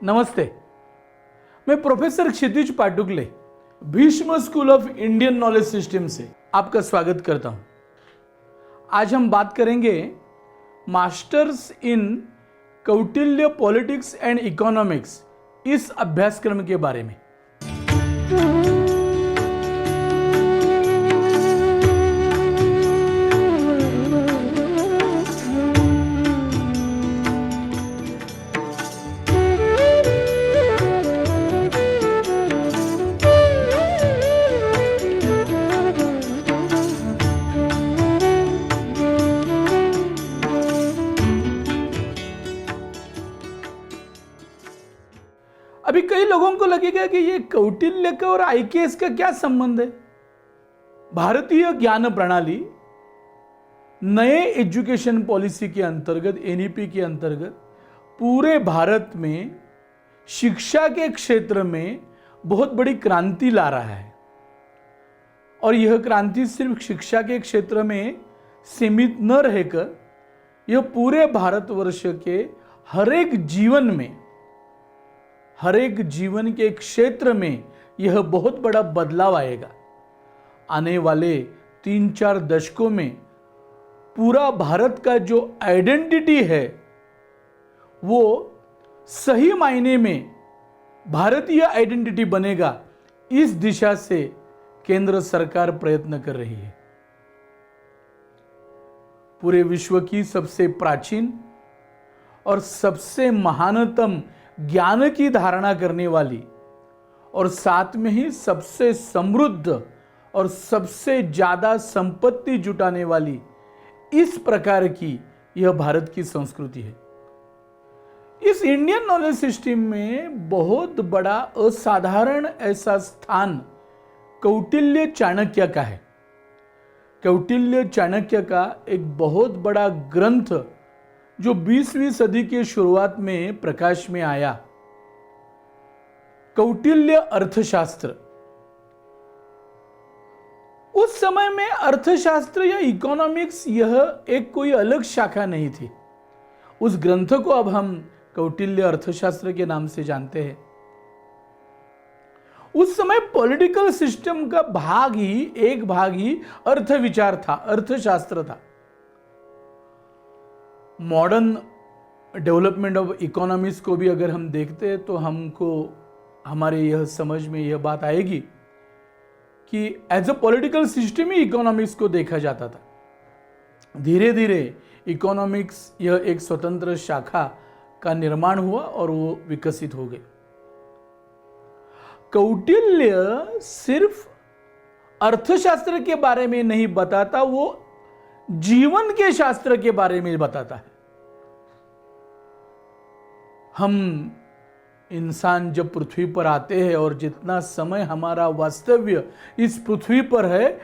नमस्ते, मैं professor Kshitij Patukale Bhishma school of Indian knowledge system से आपका स्वागत करता हूं। आज हम बात करेंगे masters in Kautilya politics and economics इस अभ्यासक्रम के बारे में। अभी कई लोगों को लगेगा कि ये कौटिल्य का और आईकेएस का क्या संबंध है। भारतीय ज्ञान प्रणाली नए एजुकेशन पॉलिसी के अंतर्गत एनईपी के अंतर्गत पूरे भारत में शिक्षा के क्षेत्र में बहुत बड़ी क्रांति ला रहा है। और यह क्रांति सिर्फ शिक्षा के क्षेत्र में सीमित न रहकर यह पूरे भारतवर्ष के हर एक जीवन के क्षेत्र में यह बहुत बड़ा बदलाव आएगा। आने वाले 3-4 दशकों में पूरा भारत का जो आइडेंटिटी है वो सही मायने में भारतीय आइडेंटिटी बनेगा। इस दिशा से केंद्र सरकार प्रयत्न कर रही है। पूरे विश्व की सबसे प्राचीन और सबसे महानतम ज्ञान की धारणा करने वाली और साथ में ही सबसे समृद्ध और सबसे ज्यादा संपत्ति जुटाने वाली इस प्रकार की यह भारत की संस्कृति है। इस इंडियन नॉलेज सिस्टम में बहुत बड़ा असाधारण ऐसा स्थान कौटिल्य चाणक्य का है। कौटिल्य चाणक्य का एक बहुत बड़ा ग्रंथ जो 20वीं सदी के शुरुआत में प्रकाश में आया, कौटिल्य अर्थशास्त्र। उस समय में अर्थशास्त्र या इकोनॉमिक्स यह एक कोई अलग शाखा नहीं थी। उस ग्रंथ को अब हम कौटिल्य अर्थशास्त्र के नाम से जानते हैं। उस समय पॉलिटिकल सिस्टम का एक भाग ही अर्थ विचार था, अर्थशास्त्र था। मॉडर्न डेवलपमेंट ऑफ इकोनॉमिक्स को भी अगर हम देखते हैं तो हमको हमारे यह समझ में यह बात आएगी कि एज अ पॉलिटिकल सिस्टम ही इकोनॉमिक्स को देखा जाता था। धीरे धीरे इकोनॉमिक्स यह एक स्वतंत्र शाखा का निर्माण हुआ और वो विकसित हो गई। कौटिल्य सिर्फ अर्थशास्त्र के बारे में नहीं बताता, वो जीवन के शास्त्र के बारे में बताता है। हम इंसान जब पृथ्वी पर आते हैं और जितना समय हमारा वास्तव्य इस पृथ्वी पर है,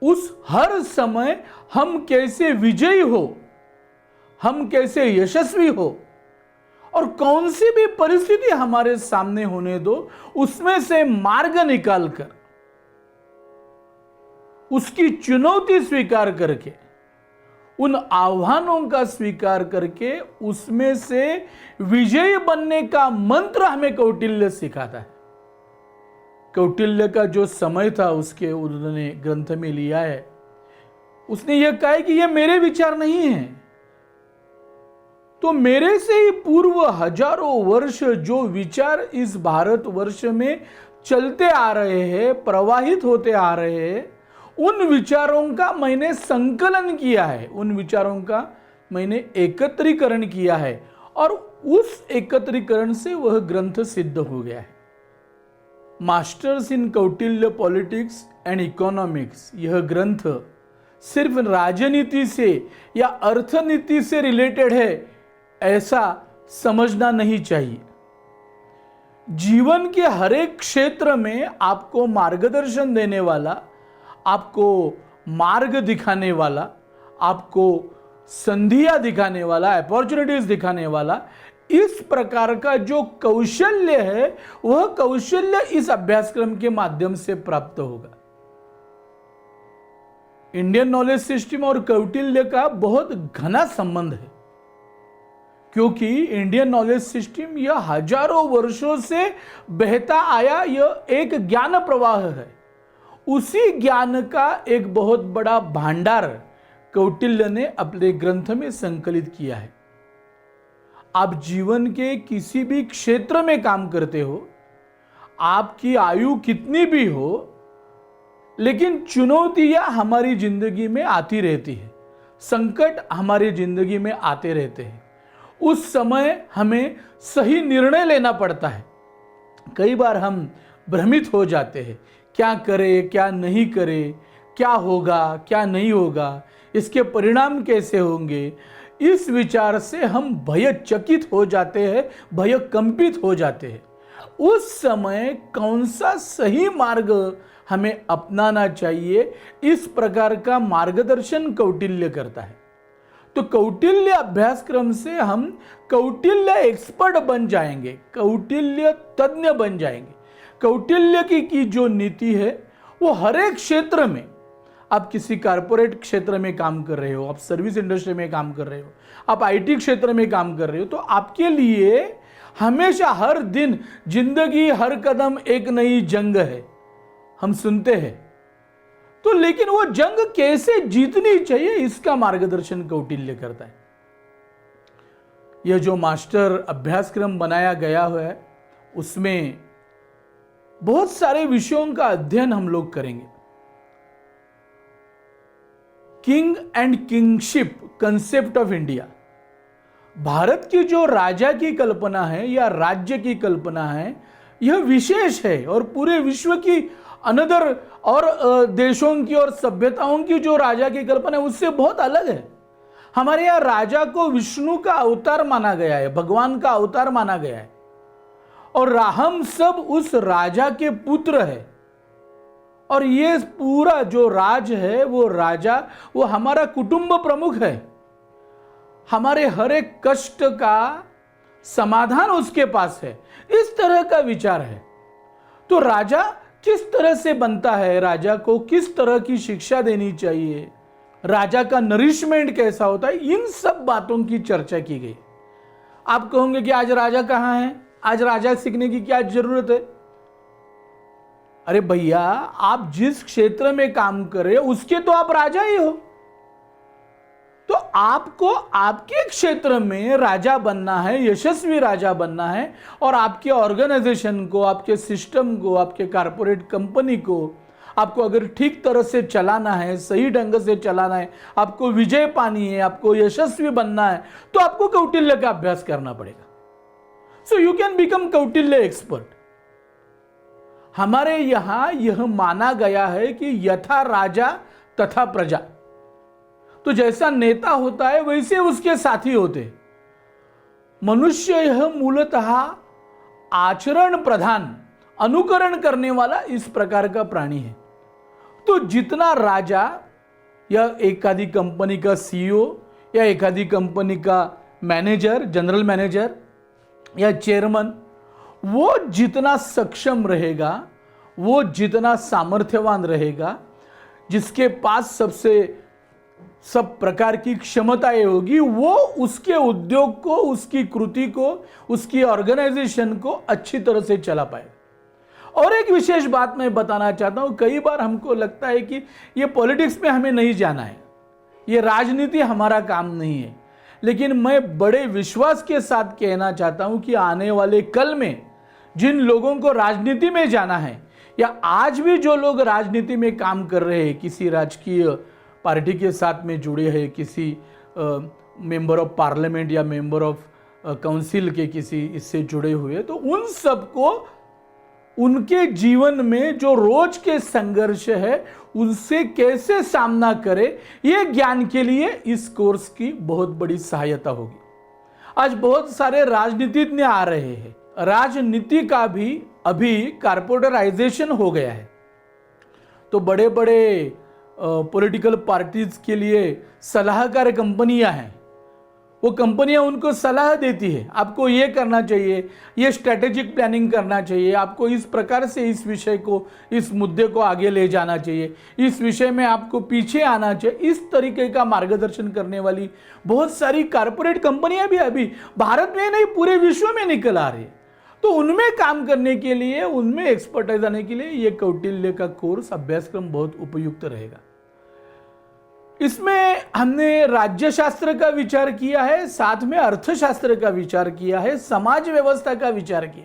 उस हर समय हम कैसे विजयी हो, हम कैसे यशस्वी हो और कौन सी भी परिस्थिति हमारे सामने होने दो, उसमें से मार्ग निकालकर उसकी चुनौती स्वीकार करके, उन आह्वानों का स्वीकार करके उसमें से विजयी बनने का मंत्र हमें कौटिल्य सिखाता है। कौटिल्य का जो समय था उसके उन्होंने ग्रंथ में लिया है। उसने यह कहा है कि यह मेरे विचार नहीं है, तो मेरे से ही पूर्व हजारों वर्ष जो विचार इस भारतवर्ष में चलते आ रहे हैं, प्रवाहित होते आ रहे हैं, उन विचारों का मैंने संकलन किया है, उन विचारों का मैंने एकत्रीकरण किया है और उस एकत्रीकरण से वह ग्रंथ सिद्ध हो गया है। Masters in Kautilya politics and economics यह ग्रंथ सिर्फ राजनीति से या अर्थनीति से रिलेटेड है ऐसा समझना नहीं चाहिए। जीवन के हर एक क्षेत्र में आपको मार्गदर्शन देने वाला, आपको मार्ग दिखाने वाला, आपको संधियां दिखाने वाला, अपॉर्चुनिटीज दिखाने वाला, इस प्रकार का जो कौशल्य है वह कौशल्य इस अभ्यासक्रम के माध्यम से प्राप्त होगा। इंडियन नॉलेज सिस्टम और कौटिल्य का बहुत घना संबंध है। क्योंकि इंडियन नॉलेज सिस्टम यह हजारों वर्षों से बहता आया यह एक ज्ञान प्रवाह है। उसी ज्ञान का एक बहुत बड़ा भांडार कौटिल्य ने अपने ग्रंथ में संकलित किया है। आप जीवन के किसी भी क्षेत्र में काम करते हो, आपकी आयु कितनी भी हो, लेकिन चुनौतियां हमारी जिंदगी में आती रहती है, संकट हमारी जिंदगी में आते रहते हैं। उस समय हमें सही निर्णय लेना पड़ता है। कई बार हम भ्रमित हो जाते हैं, क्या करें क्या नहीं करें, क्या होगा क्या नहीं होगा, इसके परिणाम कैसे होंगे। इस विचार से हम भयचकित हो जाते हैं, भयकंपित हो जाते हैं। उस समय कौन सा सही मार्ग हमें अपनाना चाहिए, इस प्रकार का मार्गदर्शन कौटिल्य करता है। तो कौटिल्य अभ्यासक्रम से हम कौटिल्य एक्सपर्ट बन जाएंगे, कौटिल्य तज्ञ बन जाएंगे। कौटिल्य की जो नीति है वो हर एक क्षेत्र में, आप किसी कारपोरेट क्षेत्र में काम कर रहे हो, आप सर्विस इंडस्ट्री में काम कर रहे हो, आप आईटी क्षेत्र में काम कर रहे हो, तो आपके लिए हमेशा हर दिन जिंदगी हर कदम एक नई जंग है, हम सुनते हैं। तो लेकिन वो जंग कैसे जीतनी चाहिए, इसका मार्गदर्शन कौटिल्य करता है। यह जो मास्टर अभ्यासक्रम बनाया गया है उसमें बहुत सारे विषयों का अध्ययन हम लोग करेंगे। King and kingship concept of India, Bharat की जो राजा की कल्पना है या राज्य की कल्पना है, यह विशेष है और पूरे विश्व की अनदर और देशों की और सभ्यताओं की जो राजा की कल्पना है उससे बहुत अलग है। हमारे यहाँ राजा को विष्णु का अवतार माना गया है, भगवान का अवतार माना गया है, और हम सब उस राजा के पुत्र है। और ये पूरा जो राज है वो राजा, वो हमारा कुटुंब प्रमुख है। हमारे हर एक कष्ट का समाधान उसके पास है, इस तरह का विचार है। तो राजा किस तरह से बनता है, राजा को किस तरह की शिक्षा देनी चाहिए, राजा का नरिशमेंट कैसा होता है, इन सब बातों की चर्चा की गई। आप कहोगे कि आज राजा कहां है, आज राजा सीखने की क्या जरूरत है। अरे भैया, आप जिस क्षेत्र में काम कर रहे हो उसके तो आप राजा ही हो। तो आपको आपके क्षेत्र में राजा बनना है, यशस्वी राजा बनना है, और आपके ऑर्गेनाइजेशन को, आपके सिस्टम को, आपके कारपोरेट कंपनी को आपको अगर ठीक तरह से चलाना है, सही ढंग से चलाना है, आपको विजय पानी है, आपको यशस्वी बनना है, तो आपको कौटिल्य का अभ्यास करना पड़ेगा। So you can become Kautilya expert. हमारे यहां यह माना गया है कि यथा राजा तथा प्रजा, तो जैसा नेता होता है वैसे उसके साथी होते। मनुष्य यह मूलतः आचरण प्रधान, अनुकरण करने वाला इस प्रकार का प्राणी है। तो जितना राजा या एखादी कंपनी का सीईओ या एखादी कंपनी का मैनेजर, जनरल मैनेजर या चेयरमैन, वो जितना सक्षम रहेगा, वो जितना सामर्थ्यवान रहेगा, जिसके पास सब प्रकार की क्षमताएं होगी, वो उसके उद्योग को, उसकी कृति को, उसकी ऑर्गेनाइजेशन को अच्छी तरह से चला पाएगा। और एक विशेष बात मैं बताना चाहता हूं, कई बार हमको लगता है कि ये पॉलिटिक्स में हमें नहीं जाना है, ये राजनीति हमारा काम नहीं है, लेकिन मैं बड़े विश्वास के साथ कहना चाहता हूं कि आने वाले कल में जिन लोगों को राजनीति में जाना है, या आज भी जो लोग राजनीति में काम कर रहे हैं, किसी राजकीय पार्टी के साथ में जुड़े हैं, किसी मेंबर ऑफ पार्लियामेंट या मेंबर ऑफ काउंसिल के किसी इससे जुड़े हुए, तो उन सबको उनके जीवन में जो रोज के संघर्ष है उनसे कैसे सामना करे, ये ज्ञान के लिए इस कोर्स की बहुत बड़ी सहायता होगी। आज बहुत सारे राजनीतिज्ञ आ रहे हैं, राजनीति का भी अभी कारपोरेटाइजेशन हो गया है। तो बड़े बड़े पॉलिटिकल पार्टीज के लिए सलाहकार कंपनियां हैं, वो कंपनियां उनको सलाह देती है, आपको ये करना चाहिए, ये स्ट्रेटेजिक प्लानिंग करना चाहिए, आपको इस प्रकार से इस विषय को, इस मुद्दे को आगे ले जाना चाहिए, इस विषय में आपको पीछे आना चाहिए। इस तरीके का मार्गदर्शन करने वाली बहुत सारी कारपोरेट कंपनियां भी अभी भारत में नहीं पूरे विश्व में निकल आ रही है। तो उनमें काम करने के लिए, उनमें एक्सपर्टाइज आने के लिए ये कौटिल्य का कोर्स, अभ्यासक्रम बहुत उपयुक्त रहेगा। इसमें हमने राज्यशास्त्र का विचार किया है, साथ में अर्थशास्त्र का विचार किया है, समाज व्यवस्था का विचार किया,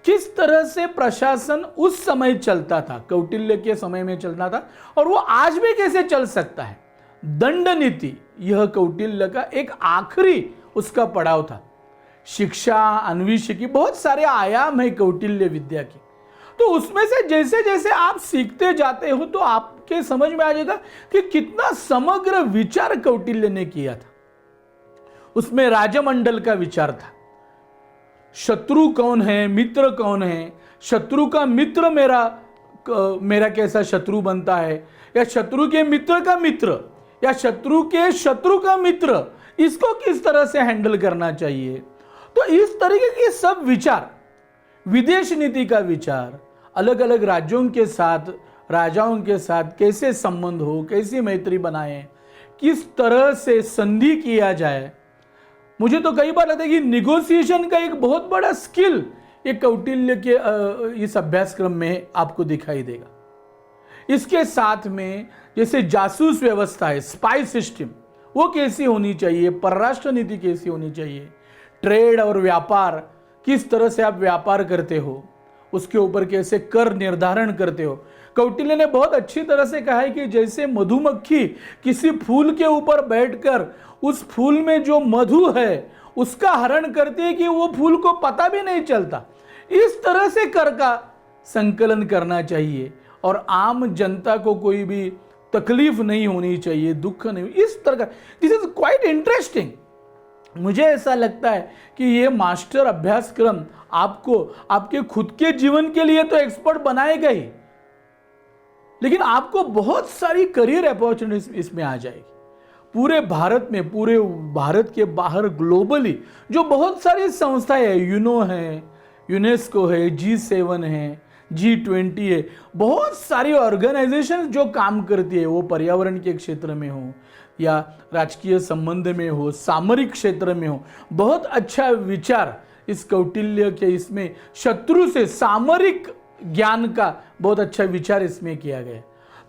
किस तरह से प्रशासन उस समय चलता था, कौटिल्य के समय में चलना था, और वो आज भी कैसे चल सकता है। दंड नीति यह कौटिल्य का एक आखिरी उसका पड़ाव था। शिक्षा, अन्वेषिकी, बहुत सारे आयाम है कौटिल्य विद्या के। तो उसमें से जैसे जैसे आप सीखते जाते हो तो आपके समझ में आ जाएगा कि कितना समग्र विचार कौटिल्य ने किया था। उसमें राजमंडल का विचार था, शत्रु कौन है, मित्र कौन है, शत्रु का मित्र मेरा कैसा शत्रु बनता है, या शत्रु के मित्र का मित्र, या शत्रु के शत्रु का मित्र, इसको किस तरह से हैंडल करना चाहिए। तो इस तरीके के सब विचार, विदेश नीति का विचार, अलग अलग राज्यों के साथ, राजाओं के साथ कैसे संबंध हो, कैसी मैत्री बनाए, किस तरह से संधि किया जाए। मुझे तो कई बार लगता है कि निगोसिएशन का एक बहुत बड़ा स्किल ये कौटिल्य के इस अभ्यासक्रम में आपको दिखाई देगा। इसके साथ में जैसे जासूस व्यवस्था है, स्पाई सिस्टम, वो कैसी होनी चाहिए, परराष्ट्र नीति कैसी होनी चाहिए, ट्रेड और व्यापार, किस तरह से आप व्यापार करते हो, उसके ऊपर कैसे कर निर्धारण करते हो। कौटिल्य ने बहुत अच्छी तरह से कहा है कि जैसे मधुमक्खी किसी फूल के ऊपर बैठकर उस फूल में जो मधु है उसका हरण करती है कि वो फूल को पता भी नहीं चलता, इस तरह से कर का संकलन करना चाहिए और आम जनता को कोई भी तकलीफ नहीं होनी चाहिए, दुख नहीं, इस तरह का। This is quite interesting. मुझे ऐसा लगता है कि ये मास्टर अभ्यासक्रम आपको आपके खुद के जीवन के लिए तो एक्सपर्ट बनाएगा ही, लेकिन आपको बहुत सारी करियर अपॉर्चुनिटीज इसमें आ जाएगी। पूरे भारत में, पूरे भारत के बाहर ग्लोबली जो बहुत सारी संस्थाएं हैं, यूनो है, यूनेस्को है, G7 है, G20 है, बहुत सारी ऑर्गेनाइजेशन जो काम करती है, वो पर्यावरण के क्षेत्र में हो या राजकीय संबंध में हो, सामरिक क्षेत्र में हो, बहुत अच्छा विचार इस कौटिल्य के इसमें शत्रु से सामरिक ज्ञान का बहुत अच्छा विचार इसमें किया गया।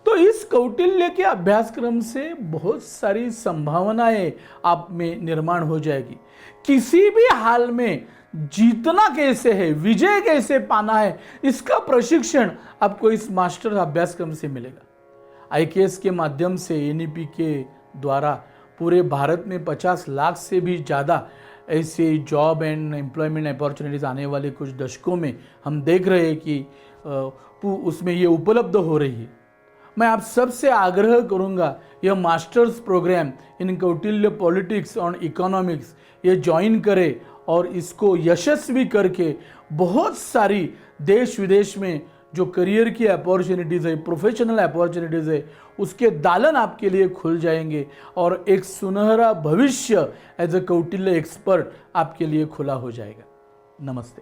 तो इस कौटिल्य के अभ्यासक्रम से बहुत सारी संभावनाएं आप में निर्माण हो जाएगी। किसी भी हाल में जीतना कैसे है, विजय कैसे पाना है, इसका प्रशिक्षण आपको इस मास्टर अभ्यासक्रम से मिलेगा। IKS के माध्यम से NEP के द्वारा पूरे भारत में 50 लाख से भी ज़्यादा ऐसे जॉब एंड एम्प्लॉयमेंट अपॉर्चुनिटीज़ आने वाले कुछ दशकों में हम देख रहे हैं कि उसमें ये उपलब्ध हो रही है। मैं आप सबसे आग्रह करूंगा, यह मास्टर्स प्रोग्राम इन कौटिल्य पॉलिटिक्स और इकोनॉमिक्स ये ज्वाइन करें और इसको यशस्वी करके बहुत सारी देश विदेश में जो करियर की अपॉर्चुनिटीज़ है, प्रोफेशनल अपॉर्चुनिटीज़ है, उसके दालन आपके लिए खुल जाएंगे और एक सुनहरा भविष्य एज अ कौटिल्य एक्सपर्ट आपके लिए खुला हो जाएगा। नमस्ते।